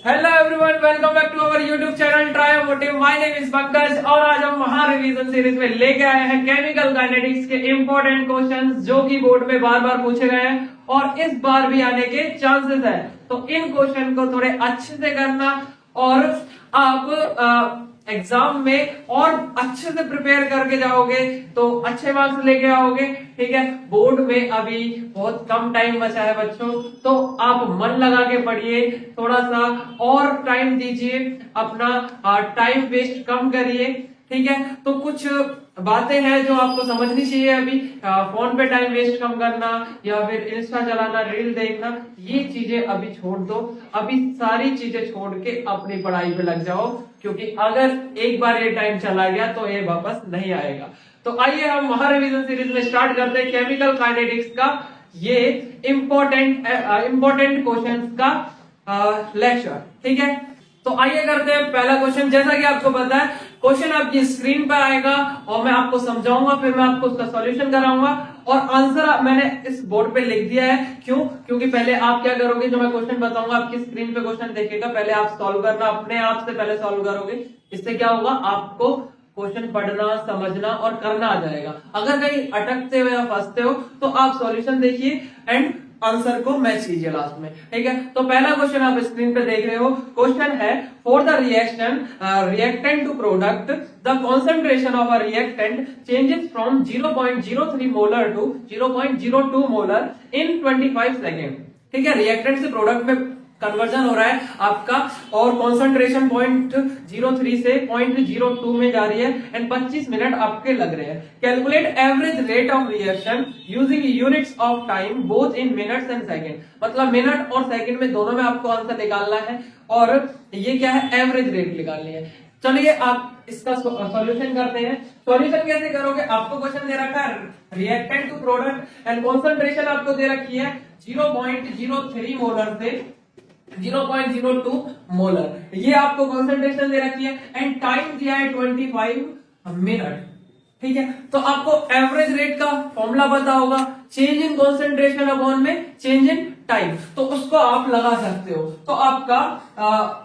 Hello everyone, welcome back to our YouTube channel Try Motive. My name is Pankaj और आज हम महा revision series में लेके आए हैं केमिकल काइनेटिक्स के इंपॉर्टेंट क्वेश्चंस जो कि बोर्ड में बार बार पूछे गए हैं और इस बार भी आने के चांसेस है। तो इन क्वेश्चन को थोड़े अच्छे से करना और आप एग्जाम में और अच्छे से प्रिपेयर करके जाओगे तो अच्छे मार्क्स लेके आओगे। ठीक है, बोर्ड में अभी बहुत कम टाइम बचा है बच्चों, तो आप मन लगा के पढ़िए, थोड़ा सा और टाइम दीजिए, अपना टाइम वेस्ट कम करिए। ठीक है, तो कुछ बातें हैं जो आपको समझनी चाहिए। अभी फोन पे टाइम वेस्ट कम करना या फिर इंस्टा चलाना, रील देखना, ये चीजें अभी छोड़ दो। अभी सारी चीजें छोड़ के अपनी पढ़ाई पे लग जाओ, क्योंकि अगर एक बार ये टाइम चला गया तो ये वापस नहीं आएगा। तो आइए हम महा रिवीजन सीरीज में स्टार्ट करते हैं केमिकल काइनेटिक्स का ये इंपॉर्टेंट क्वेश्चंस का लेक्चर। ठीक है, तो आइए करते हैं पहला क्वेश्चन। जैसा कि आपको पता है, क्वेश्चन आपकी स्क्रीन पर आएगा और मैं आपको समझाऊंगा, फिर मैं आपको उसका सॉल्यूशन कराऊंगा और आंसर मैंने इस बोर्ड पे लिख दिया है। क्यों? क्योंकि पहले आप क्या करोगे, जो मैं क्वेश्चन बताऊंगा आपकी स्क्रीन पे क्वेश्चन देखेगा, पहले आप सॉल्व करना, अपने आप से पहले सॉल्व करोगे। इससे क्या होगा, आपको क्वेश्चन पढ़ना, समझना और करना आ जाएगा। अगर कहीं अटकते हो या फंसते हो तो आप सॉल्यूशन देखिए एंड आंसर को मैच कीजिए लास्ट में। ठीक है, तो पहला क्वेश्चन आप स्क्रीन पे देख रहे हो। क्वेश्चन है, for the reaction reactant to product the concentration of a reactant changes from 0.03 molar to 0.02 molar in 25 second. ठीक है, रिएक्टेंट से प्रोडक्ट में कन्वर्जन हो रहा है आपका और कॉन्सेंट्रेशन 0.03 से 0.02 में जा रही है एंड 25 मिनट आपके लग रहे हैं। Calculate average rate of reaction using units of time both in minutes and second. मतलब मिनट और सेकंड में दोनों में आपको आंसर निकालना है और ये क्या है, एवरेज रेट निकालनी है। चलिए आप इसका सॉल्यूशन करते हैं। सॉल्यूशन कैसे करोगे, आपको क्वेश्चन दे रखा है reactant to product and concentration आपको दे रखी है 0.03 मोलर से 0.02 मोलर, ये आपको कॉन्सेंट्रेशन दे रखी है एंड टाइम दिया है 25 मिनट। ठीक है, तो आपको एवरेज रेट का फॉर्मूला पता होगा, चेंज इन कॉन्सेंट्रेशन अपॉन में चेंज इन टाइम, तो उसको आप लगा सकते हो। तो आपका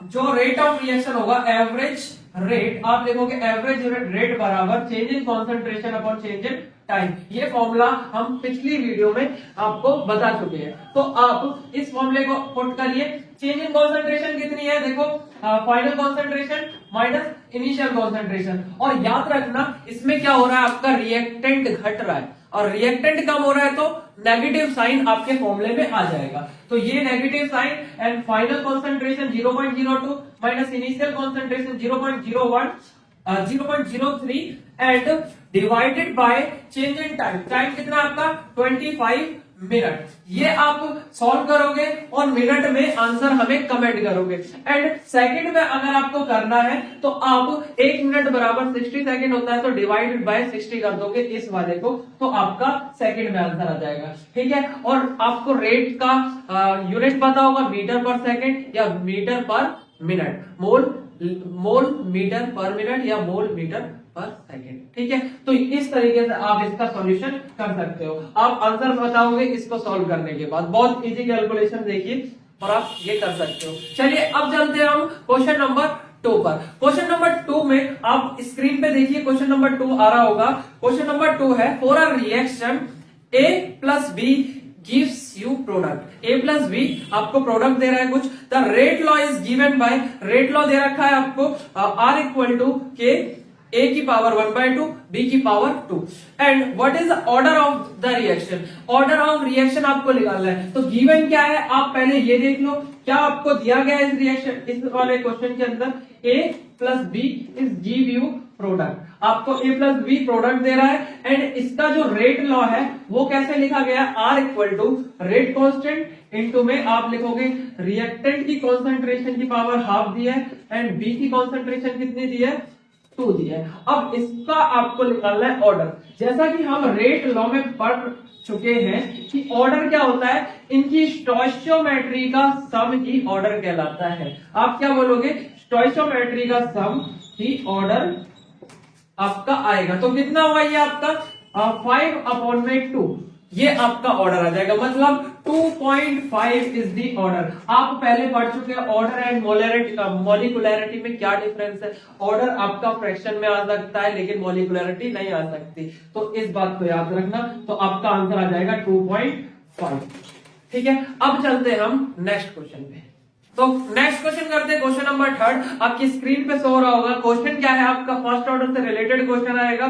जो रेट ऑफ रिएक्शन होगा, एवरेज रेट, आप देखोगे एवरेज रेट बराबर change in concentration upon change in time. ये फॉर्मूला हम पिछली वीडियो में आपको बता चुके हैं। तो आप इस फॉर्मूले को पुट करिए। चेंज इन कॉन्सेंट्रेशन कितनी है, देखो final concentration minus initial concentration, और याद रखना इसमें क्या हो रहा है, आपका रिएक्टेंट घट रहा है और रिएक्टेंट कम हो रहा है तो नेगेटिव साइन आपके फॉर्मूले में आ जाएगा। तो ये negative sign and final concentration 0.02 minus initial concentration 0.03 and divided by change in time. Time कितना आपका 25 मिनट। ये आप सॉल्व करोगे और मिनट में आंसर हमें कमेंट करोगे। एंड सेकंड में अगर आपको करना है तो आप 1 मिनट बराबर 60 सेकंड होता है, तो डिवाइडेड बाय 60 कर दोगे इस वाले को, तो आपका सेकंड में आंसर आ जाएगा। ठीक है, और आपको रेट का यूनिट पता होगा, मीटर पर सेकंड या मीटर पर मिनट, मोल मीटर पर मिनट या मोल मीटर पर सेकेंड। ठीक है, तो इस तरीके से आप इसका सॉल्यूशन कर सकते हो। आप आंसर बताओगे इसको सॉल्व करने के बाद, बहुत इजी कैलकुलेशन देखिए और आप ये कर सकते हो। चलिए अब चलते हैं हम क्वेश्चन नंबर 2 पर। क्वेश्चन नंबर 2 में आप स्क्रीन पे देखिए, क्वेश्चन नंबर 2 आ रहा होगा। क्वेश्चन नंबर 2 है, for a reaction A plus B gives you product। A plus B आपको प्रोडक्ट दे रहा है कुछ। The rate law is given by, rate law दे रखा है आपको R equal to K A की पावर 1/2 B की power 2 and what is the order of the reaction. Order of reaction आपको निकालना है। तो गिवन क्या है, आप पहले ये देख लो क्या आपको दिया गया है इस रिएक्शन, इस वाले क्वेश्चन के अंदर A plus B is give you product. आपको A प्लस बी प्रोडक्ट दे रहा है एंड इसका जो रेट लॉ है वो कैसे लिखा गया है, R equal to rate constant into में आप लिखोगे रिएक्टेंट की कॉन्सेंट्रेशन की पावर हाफ दी है एंड बी की कॉन्सेंट्रेशन कितनी दी है, 2 दी है। अब इसका आपको निकालना है ऑर्डर। जैसा कि हम रेट लॉ में पढ़ चुके हैं कि ऑर्डर क्या होता है, इनकी स्टोइचियोमेट्री का सम ही ऑर्डर कहलाता है। आप क्या बोलोगे, स्टोइचियोमेट्री का सम ही ऑर्डर आपका आएगा। तो कितना होगा ये आपका 5/2 ये आपका ऑर्डर आ जाएगा, मतलब 2.5 इज दी ऑर्डर। आप पहले पढ़ चुके हैं ऑर्डर एंड मॉलिकुलैरिटी में क्या डिफरेंस है। ऑर्डर आपका फ्रैक्शन में आ सकता है लेकिन मॉलिकुलैरिटी नहीं आ सकती, तो इस बात को याद रखना। तो आपका आंसर आ जाएगा 2.5। ठीक है, अब चलते हैं हम नेक्स्ट क्वेश्चन पे। तो नेक्स्ट क्वेश्चन करते हैं, क्वेश्चन नंबर 3 आपकी स्क्रीन पे शो हो रहा होगा। क्वेश्चन क्या है आपका, फर्स्ट ऑर्डर से रिलेटेड क्वेश्चन आएगा।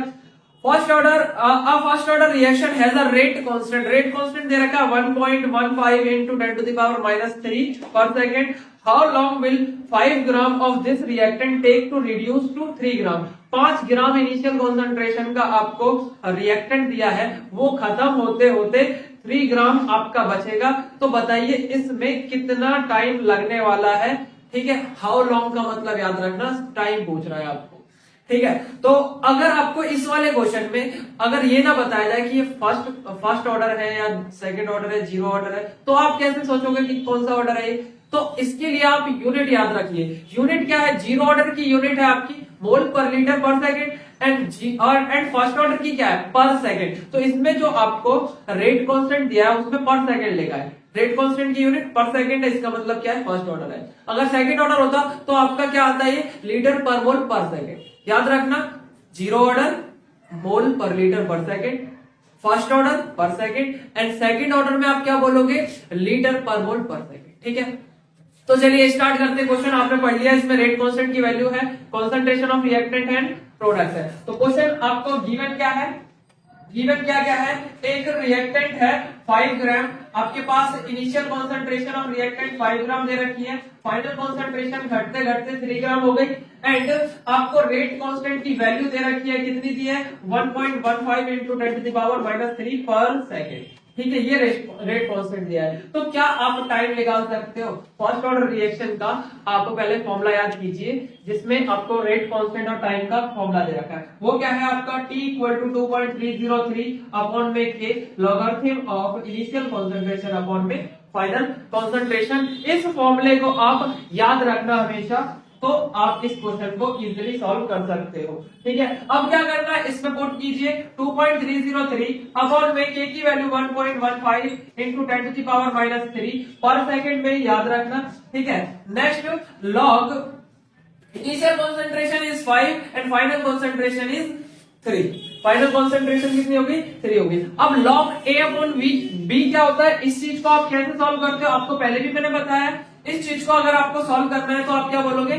First order reaction has a rate constant दे रखा है 1.15 into 10 to the power -3 per second। How long will 5 gram of this reactant take to reduce to 3 gram. 5 gram initial concentration का आपको reactant दिया है, वो खत्म होते होते 3 ग्राम आपका बचेगा। तो बताइए इसमें कितना टाइम लगने वाला है। ठीक है, हाउ लॉन्ग का मतलब याद रखना, टाइम पूछ रहा है आपको। ठीक है, तो अगर आपको इस वाले क्वेश्चन में अगर ये ना बताया जाए कि ये फर्स्ट ऑर्डर है या सेकंड ऑर्डर है, जीरो ऑर्डर है, तो आप कैसे सोचोगे कि कौन सा ऑर्डर है। तो इसके लिए आप यूनिट याद रखिए। यूनिट क्या है, जीरो ऑर्डर की यूनिट है आपकी मोल पर लीटर पर सेकेंड, एंड फर्स्ट ऑर्डर की क्या है, पर सेकेंड। तो इसमें जो आपको रेट कांस्टेंट दिया है उसमें पर सेकेंड लिखा है, रेट कांस्टेंट की यूनिट पर सेकेंड है, इसका मतलब क्या है, फर्स्ट ऑर्डर है। अगर सेकंड ऑर्डर होता तो आपका क्या आता है, ये लीटर पर मोल पर सेकेंड। याद रखना, जीरो ऑर्डर मोल पर लीटर पर सेकेंड, फर्स्ट ऑर्डर पर सेकेंड, एंड सेकंड ऑर्डर में आप क्या बोलोगे, लीटर पर मोल पर सेकेंड। ठीक है, तो चलिए स्टार्ट करते हैं। क्वेश्चन आपने पढ़ लिया, इसमें रेट कांस्टेंट की वैल्यू है, concentration of reactant and product है। तो क्वेश्चन आपको गिवन क्या है, गिवन क्या क्या है, एक रिएक्टेंट है 5 ग्राम, आपके पास इनिशियल कॉन्सेंट्रेशन ऑफ रिएक्टेंट 5 ग्राम दे रखी है, फाइनल कॉन्सेंट्रेशन घटते घटते 3 ग्राम हो गई, एंड आपको रेट कांस्टेंट की वैल्यू दे रखी है, कितनी दी है, 1.15 into 10 to the power -3 पर सेकेंड। ठीक है, ये रेट कांस्टेंट दिया है। तो क्या आप टाइम निकाल सकते हो फर्स्ट ऑर्डर रिएक्शन का। आपको पहले फॉर्मूला याद कीजिए जिसमें आपको रेट कांस्टेंट और टाइम का फॉर्मूला दे रखा है। वो क्या है आपका, T = 2.303 अपॉन में के logarithm of initial concentration upon में फाइनल कॉन्सेंट्रेशन। इस फॉर्मूले को आप याद रखना हमेशा, तो आप इस क्वेश्चन को इजीली सॉल्व कर सकते हो। ठीक है, अब क्या करना है, इसमें पुट कीजिए 2.303 अपॉन में के की value 1.15 into 10 to the power -3 पर सेकेंड में, याद रखना। ठीक है, next log initial concentration is 5 and final concentration is 3। Final concentration कितनी होगी, 3 होगी। अब लॉग ए अपॉन बी क्या होता है, इस चीज को आप कैसे सॉल्व करते हो, आपको पहले भी मैंने बताया। इस चीज को अगर आपको सॉल्व करना है तो आप क्या बोलोगे,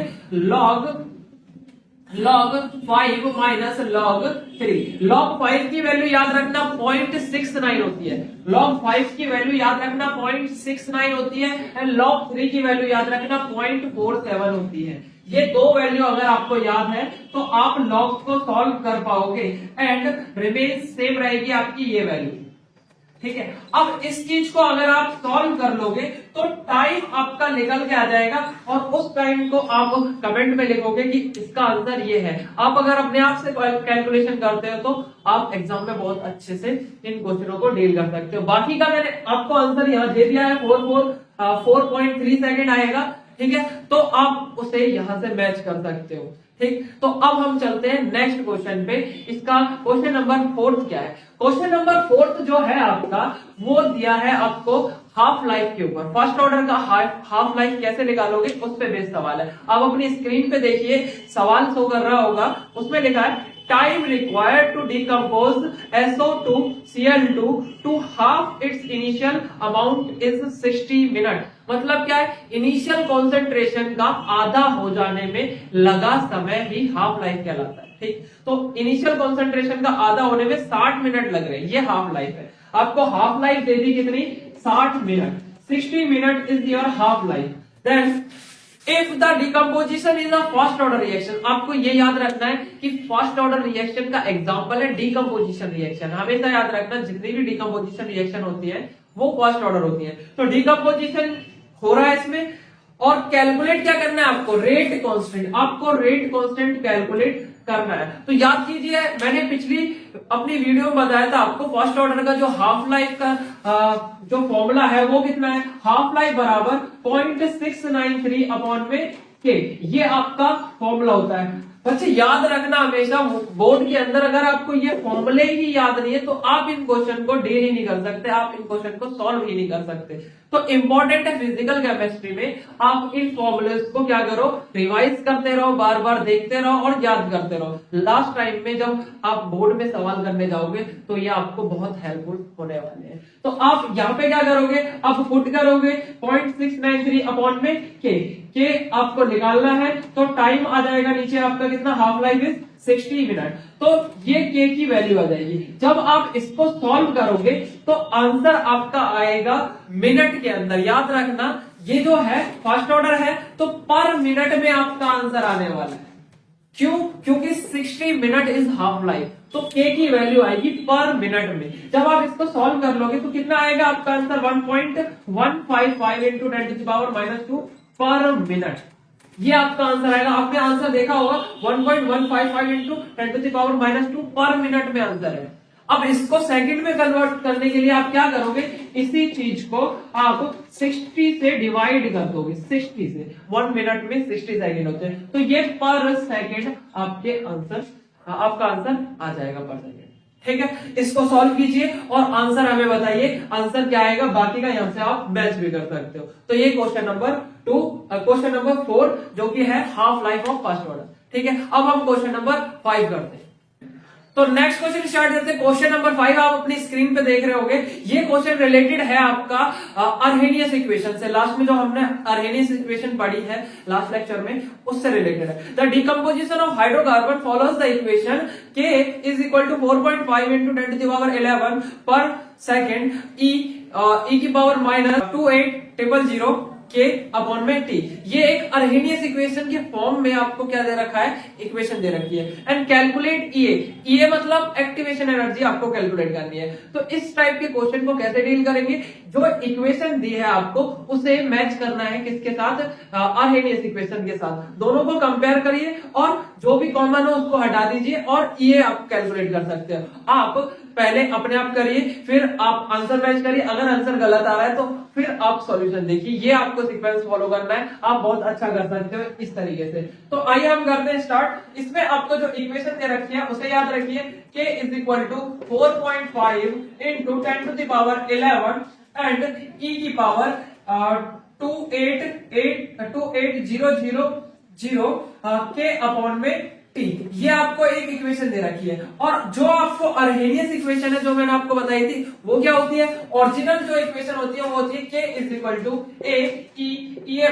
log 5 माइनस log 3। log 5 की वैल्यू याद रखना 0.69 होती है, log 5 की वैल्यू याद रखना 0.69 होती है, एंड log 3 की वैल्यू याद रखना 0.47 होती है। ये दो वैल्यू अगर आपको याद है तो आप लॉग को सॉल्व कर पाओगे, एंड रिमेन सेम रहेगी आपकी ये वैल्यू। ठीक है, अब इस चीज को अगर आप सॉल्व कर लोगे तो टाइम आपका निकल के आ जाएगा, और उस टाइम को आप कमेंट में लिखोगे कि इसका आंसर ये है। आप अगर अपने आप से कैलकुलेशन करते हो तो आप एग्जाम में बहुत अच्छे से इन क्वेश्चनों को डील कर सकते हो। बाकी का मैंने आपको आंसर यहाँ दे दिया है, 4.3 सेकेंड आएगा। ठीक है, तो आप उसे यहां से मैच कर सकते हो। ठीक, तो अब हम चलते हैं नेक्स्ट क्वेश्चन पे। इसका क्वेश्चन नंबर 4 क्या है, क्वेश्चन नंबर 4 जो है आपका वो दिया है आपको हाफ लाइफ के ऊपर। फर्स्ट ऑर्डर का हाफ लाइफ कैसे निकालोगे उस पे बेस्ड सवाल है। आप अपनी स्क्रीन पे देखिए, सवाल शो कर रहा होगा, उसमें लिखा है time required to decompose SO2 Cl2 to half its initial amount is 60 minute. मतलब क्या है, इनिशियल कॉन्सेंट्रेशन का आधा हो जाने में लगा समय ही हाफ लाइफ कहलाता है। ठीक, तो इनिशियल कॉन्सेंट्रेशन का आधा होने में 60 मिनट लग रहे हैं, ये हाफ लाइफ है। आपको हाफ लाइफ दे दी कितनी, 60 minute, 60 minute is your half life. Then if the decomposition is a first order reaction, आपको ये याद रखना है कि फर्स्ट ऑर्डर रिएक्शन का एग्जांपल है डिकम्पोजिशन रिएक्शन। हमेशा याद रखना, जितनी भी डिकम्पोजिशन रिएक्शन होती है वो फर्स्ट ऑर्डर होती है। तो डिकम्पोजिशन हो रहा है इसमें, और कैलकुलेट क्या करना है आपको, रेट कांस्टेंट। आपको रेट कांस्टेंट कैलकुलेट करना है। तो याद कीजिए, मैंने पिछली अपनी वीडियो में बताया था आपको फर्स्ट ऑर्डर का जो हाफ लाइफ का जो फॉर्मूला है वो कितना है, हाफ लाइफ बराबर 0.693 अपॉन में के, ये आपका फॉर्मूला होता है। बच्चे याद रखना हमेशा, बोर्ड के अंदर अगर आपको ये फॉर्मूले ही याद नहीं है तो आप इन क्वेश्चन को डील ही नहीं कर सकते, आप इन क्वेश्चन को सॉल्व ही नहीं कर सकते। तो इंपॉर्टेंट है फिजिकल केमिस्ट्री में आप इन फॉर्मूलेस को क्या करो, रिवाइज करते रहो, बार बार देखते रहो और याद करते रहो। लास्ट टाइम में जब आप बोर्ड में सवाल करने जाओगे तो ये आपको बहुत हेल्पफुल होने वाले हैं। तो आप यहाँ पे क्या करोगे, आप पुट करोगे 0.693 अपॉन में के आपको निकालना है, तो टाइम आ जाएगा नीचे आपका कितना, हाफ लाइफ इज 60 मिनट। तो ये के की वैल्यू आ जाएगी। जब आप इसको सॉल्व करोगे तो आंसर आपका आएगा मिनट के अंदर। याद रखना ये जो है फर्स्ट ऑर्डर है तो पर मिनट में आपका आंसर आने वाला है। क्यों? क्योंकि 60 मिनट इज हाफ लाइफ, तो के की वैल्यू आएगी पर मिनट में। जब आप इसको सॉल्व कर लोगे तो कितना आएगा आपका आंसर, 1.155 इंटू 10⁻⁻2 पर मिनट। ये आपका आंसर आएगा। आपने आंसर देखा होगा 1.155 इंटू 10⁻⁻2 पर मिनट में आंसर है। अब इसको सेकंड में कन्वर्ट करने के लिए आप क्या करोगे, इसी चीज को आप 60 से डिवाइड कर दोगे, 60 से। 1 मिनट में 60 सेकंड होते हैं, तो ये पर सेकंड आपके आंसर, आपका आंसर आ जाएगा पर सेकंड। ठीक है, इसको सॉल्व कीजिए और आंसर हमें बताइए, आंसर क्या आएगा। बाकी का यहां से आप मैच भी कर सकते हो। तो ये क्वेश्चन नंबर 2, क्वेश्चन नंबर 4 जो कि है half life of first order. ठीक है, अब हम क्वेश्चन नंबर 5 करते हैं। तो नेक्स्ट क्वेश्चन स्टार्ट करते हैं। क्वेश्चन नंबर 5 आप अपनी स्क्रीन पे देख रहे होंगे। ये क्वेश्चन रिलेटेड है आपका अर्हेनियस इक्वेशन से। लास्ट में जो हमने अर्हेनियस इक्वेशन पढ़ी है लास्ट लेक्चर में, उससे रिलेटेड है। The decomposition of hydrocarbon follows the equation के इज इक्वल टू 4.5 इंटू 10⁻11 पर सेकेंड ई की पावर -2800 के अपॉन में टी। ये एक अर्हेनियस इक्वेशन के फॉर्म में आपको क्या दे रखा है, इक्वेशन दे रखी है। एंड कैलकुलेट ईए मतलब एक्टिवेशन एनर्जी आपको कैलकुलेट करनी है। तो इस टाइप के क्वेश्चन को कैसे डील करेंगे, जो इक्वेशन दी है आपको उसे मैच करना है किसके साथ, अर्हेनियस इक्वेशन के साथ। दोनों को कंपेयर करिए और जो भी कॉमन हो उसको हटा दीजिए और ये आप कैलकुलेट कर सकते हो। आप पहले अपने आप करिए, फिर आप आंसर मैच करिए। अगर आंसर गलत आ रहा है तो फिर आप सॉल्यूशन देखिए। ये आपको सीक्वेंस फॉलो करना है, आप बहुत अच्छा कर सकते हो इस तरीके से। तो आइए हम करते हैं स्टार्ट। इसमें आपको जो इक्वेशन दे रखी है उसे याद रखिए, k is equal to 4.5 into 10⁻11 and e की पावर 28000 के अपॉन में टी। ये आपको एक इक्वेशन दे रखी है। और जो आपको अर्हेनियस इक्वेशन है जो मैंने आपको बताई थी वो क्या होती है, ओरिजिनल जो इक्वेशन होती है वो होती है k is equal to A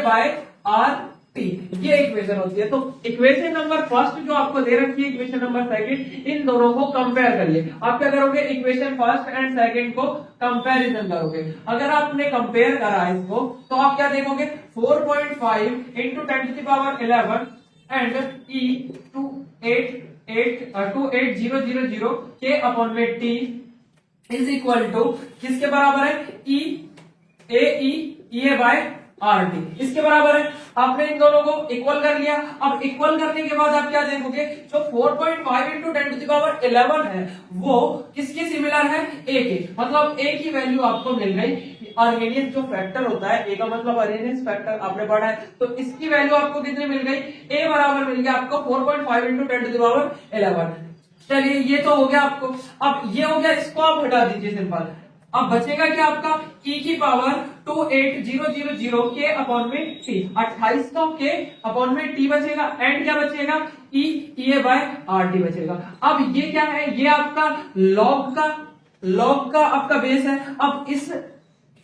by R T. ये इक्वेशन होती है। तो इक्वेशन नंबर फर्स्ट जो आपको दे रखी है, इक्वेशन नंबर सेकंड, इन दोनों को कंपेयर करिए। आप क्या करोगे, इक्वेशन फर्स्ट एंड सेकंड को कंपैरिजन करोगे। अगर आपने कंपेयर करा इसको तो आप क्या देखोगे, 4.5 इंटू 10⁻11 एंड e 28000 के अपॉन में टी इज इक्वल टू किसके बराबर है, ए बाय आर टी। इसके बराबर है। आपने इन दोनों को इक्वल कर लिया। अब इक्वल करने के बाद आप क्या देखोगे, जो 4.5 इंटू 10⁻11 है वो किसके सिमिलर है, ए के। मतलब ए की वैल्यू आपको मिल गई। अर्हेनियस जो फैक्टर होता है, ए का मतलब अर्हेनियस फैक्टर आपने पढ़ा है, तो इसकी वैल्यू आपको कितनी मिल गई, ए बराबर मिल गया आपको 4.5 इंटू 10⁻11। चलिए ये तो हो गया आपको। अब ये हो गया, इसको आप हटा दीजिए सिंपल। अब बचेगा क्या आपका, e की पावर 28000 के अपॉन में टी, 2800 के अपॉन में टी बचेगा। एंड क्या बचेगा, e बाय आर टी बचेगा। अब ये क्या है, ये आपका लॉग का आपका बेस है। अब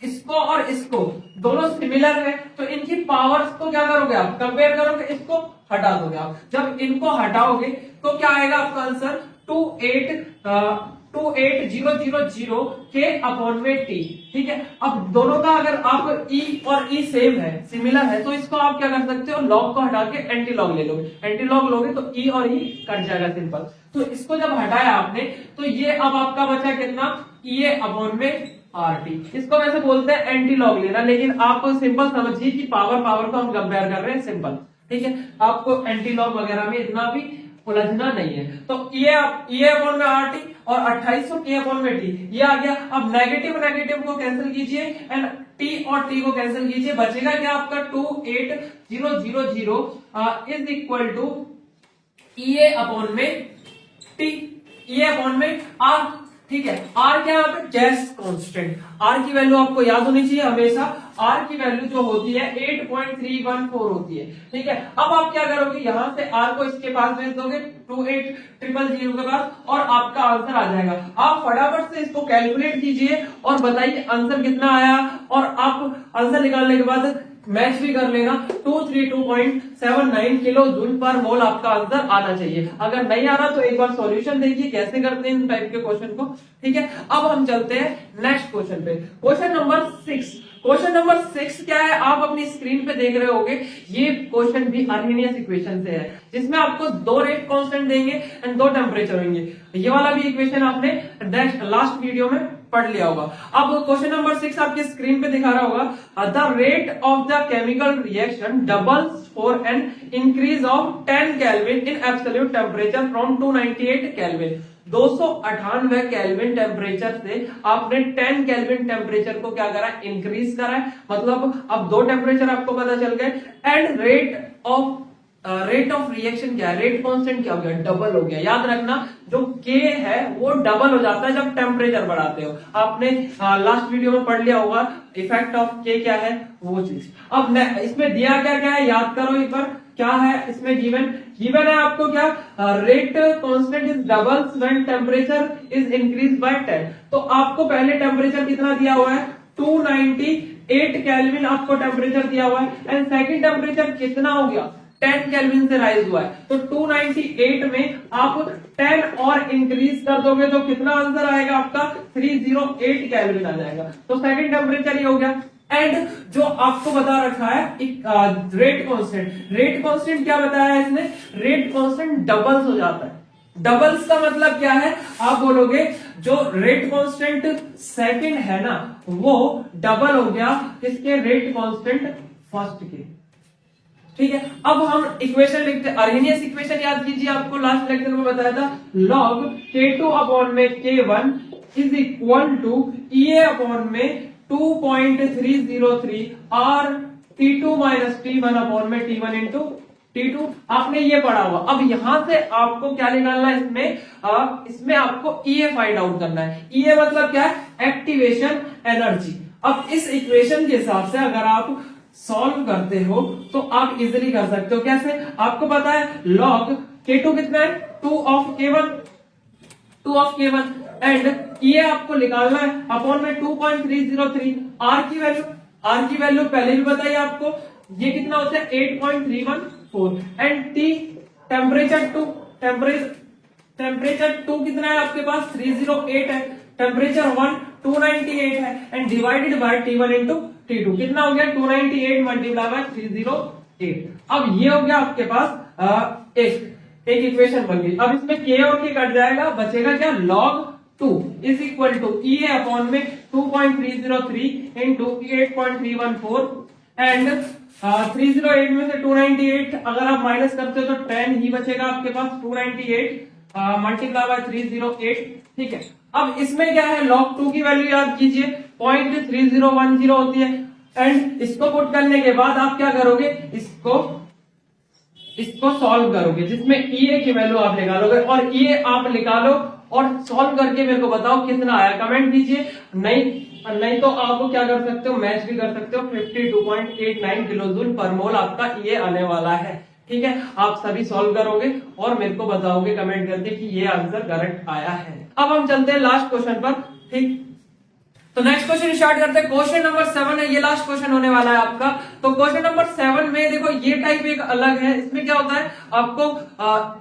इसको और इसको दोनों सिमिलर है, तो इनकी पावर्स को क्या करोगे, आप कंपेयर करोगे, इसको हटा दोगे आप। जब इनको हटाओगे तो क्या आएगा आपका आंसर, 28000 के अपॉन में टी। ठीक है, अब दोनों का अगर आप ई और ई सेम है, सिमिलर है, तो इसको आप क्या कर सकते हो, लॉग को हटा के एंटी लॉग ले लोगे। एंटी लॉग लोगे तो ई और ई कट जाएगा सिंपल। तो इसको जब हटाया आपने तो ये अब आपका बचा कितना, ई अपॉन में आर टी। इसको वैसे बोलते हैं एंटी लॉग लेना, लेकिन आप सिंपल समझिए कि पावर को हम कंपेयर कर रहे हैं, सिंपल। ठीक है, आपको एंटी लॉग वगैरह में इतना भी उलझना नहीं है। तो ये अपॉन में आर टी और 2800 के अपॉन में टी, ये आ गया। अब नेगेटिव को कैंसिल कीजिए एंड टी और टी को कैंसिल कीजिए, बचेगा क्या आपका 28000 is equal to E upon में टी, ई अपॉन में आर, ठीक है। आर क्या है यहाँ पे? Gas constant. आर की वैल्यू आपको याद होनी चाहिए हमेशा। आर की वैल्यू जो होती है 8.314 होती है, ठीक है। अब आप क्या करोगे, यहां से आर को इसके पास भेज दोगे 28000 के पास और आपका आंसर आ जाएगा। आप फटाफट से इसको कैलकुलेट कीजिए और बताइए आंसर कितना आया, और आप आंसर निकालने के बाद मैच भी कर लेना। 232.79 किलो जूल पर मोल आपका आंसर आना चाहिए। अगर नहीं आ रहा तो एक बार सॉल्यूशन देखिए कैसे करते हैं इन टाइप के क्वेश्चन को, ठीक है। अब हम चलते हैं नेक्स्ट क्वेश्चन पे। Question number 6। क्वेश्चन नंबर 6 क्या है, आप अपनी स्क्रीन पे देख रहे होगे। ये क्वेश्चन भी अर्हेनियस इक्वेशन से है, जिसमें आपको 2 रेट कांस्टेंट देंगे एंड 2 टेम्परेचर होंगे। ये वाला भी इक्वेशन आपने लास्ट वीडियो में पढ़ लिया होगा। अब क्वेश्चन नंबर 6 आपकी स्क्रीन पे दिखा रहा होगा, the rate of the chemical reaction doubles for an increase of 10 kelvin in absolute temperature from 298 kelvin. 298 kelvin temperature से आपने 10 केल्विन टेम्परेचर को क्या करा, इंक्रीज करा है। मतलब अब 2 टेम्परेचर आपको पता चल गए। एंड रेट ऑफ रिएक्शन क्या है, रेट कांस्टेंट क्या हो गया, डबल हो गया। याद रखना जो के है वो डबल हो जाता है जब टेम्परेचर बढ़ाते हो। आपने लास्ट वीडियो में पढ़ लिया होगा इफेक्ट ऑफ के क्या है वो चीज। अब इसमें दिया क्या क्या है याद करो एक बार, क्या है इसमें गिवन है आपको क्या, rate constant is doubles when temperature is increase by 10। तो आपको पहले टेम्परेचर कितना दिया हुआ है, 298 केल्विन आपको टेम्परेचर दिया हुआ है। एंड सेकंड टेम्परेचर कितना हो गया, 10 केल्विन से राइज हुआ है। तो 298 में आप 10 और इंक्रीज कर दोगे तो कितना आंसर आएगा आपका, 308 केल्विन आ जाएगा। तो सेकंड टेम्परेचर ये हो गया। एंड जो आपको बता रखा है रेट कांस्टेंट क्या बताया है इसने, रेट कांस्टेंट डबल्स हो जाता है। डबल्स का मतलब क्या है, आप बोलोगे जो रेट कांस्टेंट सेकंड है ना वो डबल हो गया किसके, रेट कांस्टेंट फर्स्ट के, ठीक है। अब हम इक्वेशन लिखते हैं, अर्हेनियस इक्वेशन याद कीजिए, आपको लास्ट लेक्चर में बताया था। log K2 अपॉन में K1 is equal to E upon में 2.303 और T2 माइनस T1 अपॉन में T1 इंटू T2। आपने ये पढ़ा हुआ। अब यहां से आपको क्या निकालना है इसमें आपको EA फाइंड आउट करना है। EA मतलब क्या है, एक्टिवेशन एनर्जी। अब इस इक्वेशन के हिसाब से अगर आप सॉल्व करते हो तो आप इजीली कर सकते हो। कैसे, आपको पता है log K2 कितना है, 2 ऑफ K1 एंड ये आपको निकालना है अपॉन में 2.303। R की वैल्यू पहले भी बताइए आपको, ये कितना होता है 8.314 एंड T टेम्परेचर 2 कितना है आपके पास, 308 है। टेम्परेचर 1 298 है and divided bye T1 into T2 कितना हो गया, 298 मल्टीप्लाई बाय 308। अब ये हो गया आपके पास एक इक्वेशन बन गई। अब इसमें K और K कट जाएगा, बचेगा क्या, log 2 is equal to E upon में 2.303 इंटू 8.314 एंड 308 में से 298 अगर आप माइनस करते हो तो 10 ही बचेगा आपके पास। 298 मल्टीप्लाई बाय 308, ठीक है। अब इसमें क्या है, log 2 की वैल्यू याद कीजिए 0.3010 होती है। एंड इसको पुट करने के बाद आप क्या करोगे, इसको सॉल्व करोगे, जिसमें EA की वैल्यू आप निकालोगे और EA आप निकालो और सॉल्व करके मेरे को बताओ कितना आया, कमेंट कीजिए। नहीं तो आपको क्या कर सकते हो, मैच भी कर सकते हो। 52.89 किलो जूल पर मोल आपका EA आने वाला है, ठीक है। आप सभी सॉल्व करोगे और मेरे को बताओगे कमेंट करके कि ये आंसर करेक्ट आया है। अब हम चलते हैं लास्ट क्वेश्चन पर, ठीक। तो नेक्स्ट क्वेश्चन स्टार्ट करते हैं। क्वेश्चन नंबर 7 है, ये लास्ट क्वेश्चन होने वाला है आपका। तो क्वेश्चन नंबर 7 में देखो ये टाइप एक अलग है। इसमें क्या होता है, आपको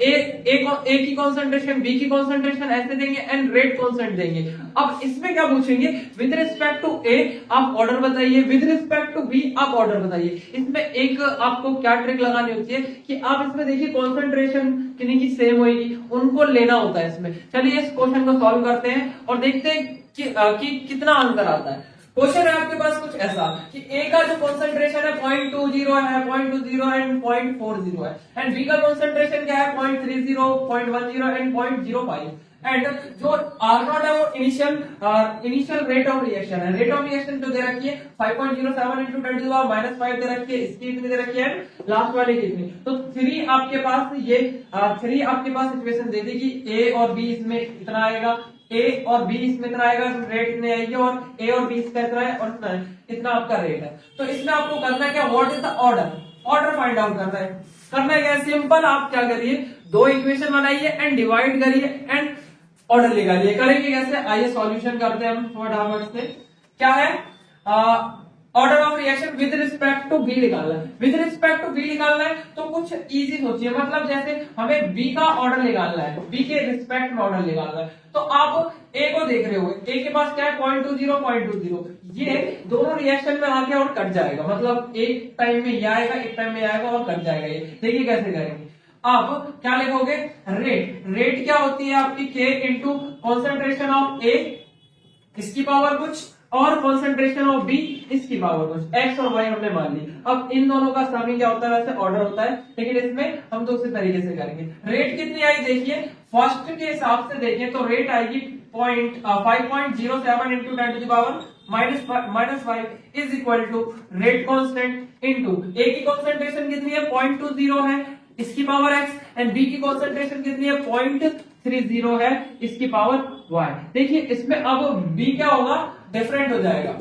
ए की कॉन्सेंट्रेशन, बी की कॉन्सेंट्रेशन ऐसे देंगे एंड रेट कॉन्सेंट देंगे। अब इसमें क्या पूछेंगे, विद रिस्पेक्ट टू ए आप ऑर्डर बताइए, विद रिस्पेक्ट टू बी आप ऑर्डर बताइए। इसमें एक आपको क्या ट्रिक लगानी होती है कि आप इसमें देखिए कॉन्सेंट्रेशन किन्हीं की सेम होगी, उनको लेना होता है इसमें। चलिए इस क्वेश्चन को सॉल्व करते हैं और देखते हैं कि कितना आंसर आता है। क्वेश्चन है आपके पास कुछ ऐसा कि ए का जो कॉन्सेंट्रेशन है 0.20 है, 0.20 एंड 0.40 है एंड बी का कॉन्सेंट्रेशन क्या है 0.30, 0.10 एंड 0.05 एंड जो आर नॉट है वो इनिशियल रेट ऑफ रिएक्शन है। रेट ऑफ रिएक्शन जो दे रखी है 5.07 इंटू 10⁻⁵ दे रखी है, इसकी कितनी दे रखी है, लास्ट वाले कितनी, तो 3 आपके पास ये 3 आपके पास इक्वेशन दे दी कि ए और बी इसमें इतना आएगा, ए और बी इसमें इतना आएगा, रेट इतने आएगी, और ए और बी इसका इतना है और इतना आपका रेट है। तो इसमें आपको करना है क्या, what is the order find out करना है क्या, सिंपल आप क्या करिए, दो इक्वेशन बनाइए एंड डिवाइड करिए एंड ऑर्डर निकालिए। करेंगे कैसे, आइए सॉल्यूशन करते हैं हम फटाफट से। क्या है, order of reaction with respect to B निकालना है। विद रिस्पेक्ट टू बी निकालना है तो कुछ इजी सोचिए, मतलब जैसे हमें बी का ऑर्डर निकालना है, बी के रिस्पेक्ट में ऑर्डर निकालना है, तो आप ए को देख रहे हो, ए के पास क्या है 0.20, ये दोनों रिएक्शन में आके और कट जाएगा, मतलब एक टाइम में ये आएगा, एक टाइम में आएगा और कट जाएगा। ये देखिए कैसे करेंगे, आप क्या लिखोगे, रेट क्या होती है आपकी, के इंटू कॉन्सेंट्रेशन ऑफ ए इसकी पावर कुछ और कॉन्सेंट्रेशन ऑफ बी इसकी पावर कुछ, एक्स और वाई हमने मान ली। अब इन दोनों का समिंग क्या होता है, वैसे ऑर्डर होता है, लेकिन इसमें हम दूसरे तरीके से करेंगे। रेट कितनी आई देखिए, फर्स्ट के हिसाब से देखें तो रेट आएगी 5.07 into 10⁻⁻5 is equal to rate constant into A की कॉन्सेंट्रेशन कितनी है 0.20 है, इसकी पावर एक्स, एंड बी की कॉन्सेंट्रेशन कितनी है 0.30 है, इसकी पावर वाई। देखिए इसमें अब बी क्या होगा, डिफरेंट हो जाएगा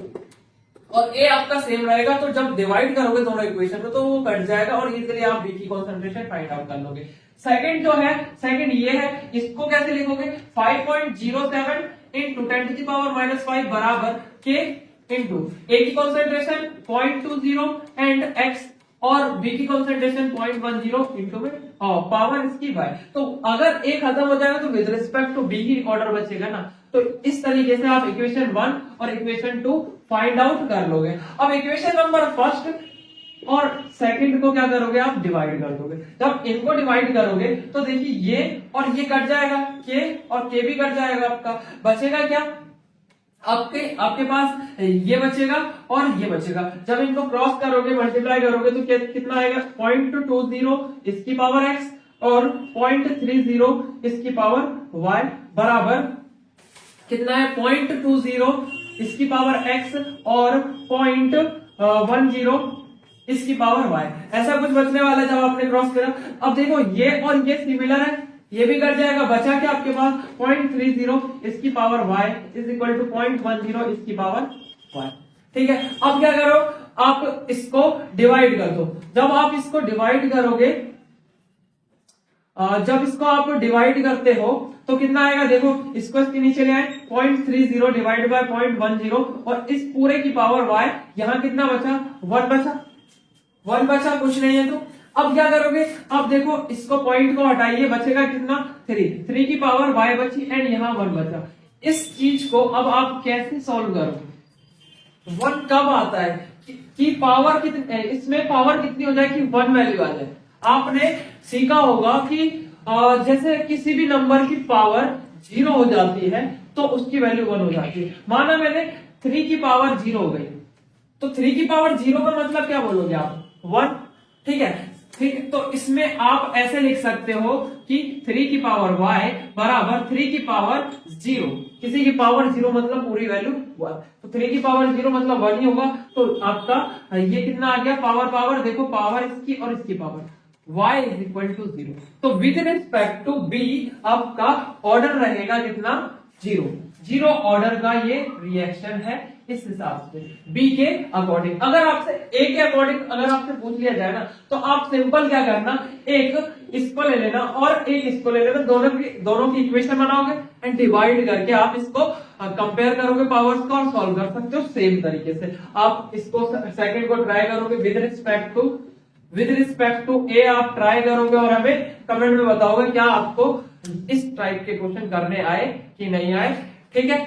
और ए आपका सेम रहेगा, तो जब डिवाइड करोगे दोनों इक्वेशन में तो वो कट जाएगा और इजीली आप बी की कॉन्सेंट्रेशन फाइंड आउट कर लोगे। सेकंड जो है, सेकंड ये है, इसको कैसे लिखोगे, 5.07 इंटू 10⁻⁻5 बराबर के इंटू ए की कॉन्सेंट्रेशन 0.20 एंड एक्स और बी की कॉन्सेंट्रेशन 0.10 इंटू में पावर इसकी वाई। तो अगर ए खत्म हो जाएगा तो विद रिस्पेक्ट टू बी ही ऑर्डर बचेगा ना, तो इस तरीके से आप इक्वेशन 1 और इक्वेशन 2 फाइंड आउट कर लोगे। अब इक्वेशन नंबर फर्स्ट और सेकंड को क्या करोगे, आप डिवाइड कर दोगे। जब इनको डिवाइड करोगे तो देखिए ये और ये कट जाएगा, के और के भी कट जाएगा, आपका बचेगा क्या, आपके पास ये बचेगा और ये बचेगा। जब इनको क्रॉस करोगे, मल्टीप्लाई करोगे तो कितना आएगा 0.20 इसकी पावर x और 0.30 इसकी पावर y बराबर कितना है 0.20 इसकी पावर x और 0.10 इसकी पावर y। ऐसा कुछ बचने वाला है जब आपने क्रॉस करा। अब देखो ये और ये सिमिलर है, ये भी कट जाएगा, बचा क्या आपके पास 0.30 इसकी power y is equal to 0.10 इसकी पावर y। ठीक है, अब क्या करो, आप इसको डिवाइड कर दो। जब आप इसको डिवाइड करोगे, जब इसको आप डिवाइड करते हो तो कितना आएगा, देखो इसको इसके नीचे ले आए 0.30 डिवाइड बाय 0.10 और इस पूरे की पावर y, यहां कितना बचा 1 बचा, कुछ नहीं है। तो अब क्या करोगे, अब देखो इसको पॉइंट को हटाइए, बचेगा कितना 3 की पावर y बची एंड यहाँ 1 बचा। इस चीज को अब आप कैसे सॉल्व करोगे, 1 कब आता है कि पावर कितनी, इसमें पावर कितनी हो जाए कि 1 वैल्यू आ जाए। आपने सीखा होगा कि जैसे किसी भी नंबर की पावर 0 हो जाती है तो उसकी वैल्यू 1 हो जाती है। माना मैंने 3 की पावर 0 हो गई, तो 3 की पावर 0 का मतलब क्या बोलोगे आप 1, ठीक है। ठीक, तो इसमें आप ऐसे लिख सकते हो कि 3 की पावर y बराबर 3 की पावर 0, किसी की पावर 0 मतलब पूरी वैल्यू 1, तो 3 की पावर 0 मतलब 1 ही होगा। तो आपका ये कितना आ गया, पावर देखो, पावर इसकी और इसकी power y is equal to 0। तो विद रिस्पेक्ट टू b आपका ऑर्डर रहेगा कितना 0 ऑर्डर का ये रिएक्शन है इस हिसाब से बी के अकॉर्डिंग। अगर आपसे ए के अकॉर्डिंग अगर आपसे पूछ लिया जाए ना, तो आप सिंपल क्या करना, एक इसको ले लेना और एक इसको ले लेना, दोनों की इक्वेशन बनाओगे एंड डिवाइड करके आप इसको कंपेयर करोगे पावर्स को और सॉल्व कर सकते हो सेम तरीके से। आप इसको सेकंड को ट्राई करोगे विद रिस्पेक्ट टू ए आप ट्राई करोगे और हमें कमेंट में बताओगे क्या आपको इस टाइप के क्वेश्चन करने आए कि नहीं आए। ठीक है,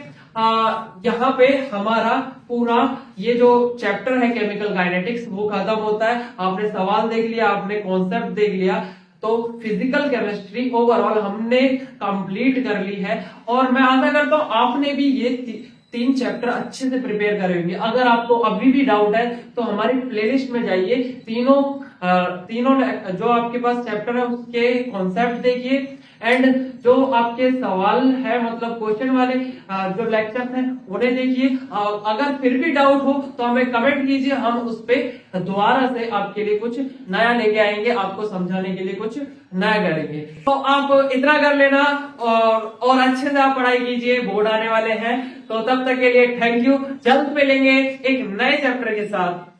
यहाँ पे हमारा पूरा ये जो चैप्टर है केमिकल काइनेटिक्स वो खत्म होता है। आपने सवाल देख लिया, आपने कॉन्सेप्ट देख लिया, तो फिजिकल केमिस्ट्री ओवरऑल हमने कंप्लीट कर ली है। और मैं आशा करता हूँ आपने भी ये 3 चैप्टर अच्छे से प्रिपेयर करे होंगे। अगर आपको अभी भी डाउट है तो हमारी प्लेलिस्ट में जाइए, तीनों जो आपके पास चैप्टर है उसके कॉन्सेप्ट देखिए एंड जो आपके सवाल है मतलब क्वेश्चन वाले जो लेक्चर्स हैं उन्हें देखिए। अगर फिर भी डाउट हो तो हमें कमेंट कीजिए, हम उस पे दोबारा से आपके लिए कुछ नया लेके आएंगे, आपको समझाने के लिए कुछ नया करेंगे। तो आप इतना कर लेना और अच्छे से आप पढ़ाई कीजिए, बोर्ड आने वाले हैं। तो तब तक के लिए थैंक यू, जल्द मिलेंगे एक नए चैप्टर के साथ।